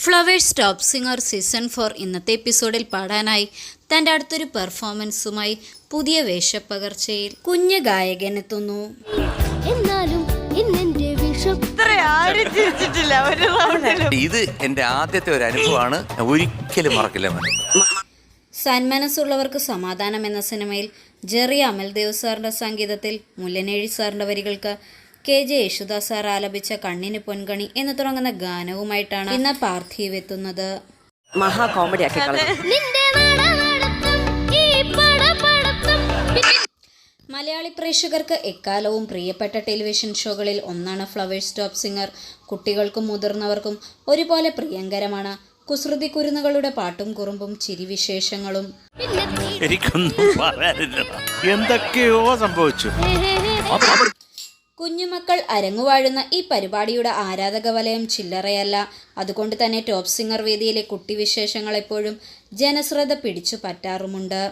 Flowers top singer season 4 ഇന്നത്തെ എപ്പിസോഡിൽ പാടാനായി തൻ്റെ അടുത്തൊരു പെർഫോമൻസുമായി പുതിയ വേഷപ്പകർച്ചയിൽ കുഞ്ഞു ഗായകനെത്തുന്നു. ഇത് എന്റെ ആദ്യത്തെ ഒരു അനുഭവമാണ്, ഒരിക്കലും മറക്കില്ല. സന്മനസ്സുള്ളവർക്ക് സമാധാനം എന്ന സിനിമയിൽ ജെറി അമൽദേവ് സാറിൻ്റെ സംഗീതത്തിൽ മുല്ലനേഴി സാറിൻ്റെ വരികൾക്ക് KJ യേശുദാസ് സാർ ആലപിച്ച കണ്ണിന് പൊൻകണി എന്ന് തുടങ്ങുന്ന ഗാനവുമായിട്ടാണ് ഇന്ന് പാർത്ഥീവ് എത്തുന്നത്. മഹാ കോമഡി ആക്കി. മലയാളി പ്രേക്ഷകർക്ക് എക്കാലവും പ്രിയപ്പെട്ട ടെലിവിഷൻ ഷോകളിൽ ഒന്നാണ് ഫ്ലവേഴ്സ് ടോപ്പ് സിംഗർ. കുട്ടികൾക്കും മുതിർന്നവർക്കും ഒരുപോലെ പ്രിയങ്കരമാണ്. കുസൃതി കുരുന്നുകളുടെ പാട്ടും കുറുമ്പും ചിരിവിശേഷങ്ങളും. എന്തൊക്കെയോ സംഭവിച്ചു. കുഞ്ഞുമക്കൾ അരങ്ങുവാഴുന്ന ഈ പരിപാടിയുടെ ആരാധക വലയം ചില്ലറയല്ല. അതുകൊണ്ട് തന്നെ ടോപ്പ് സിംഗർ വേദിയിലെ കുട്ടിവിശേഷങ്ങൾ എപ്പോഴും ജനശ്രദ്ധ പിടിച്ചു പറ്റാറുമുണ്ട്.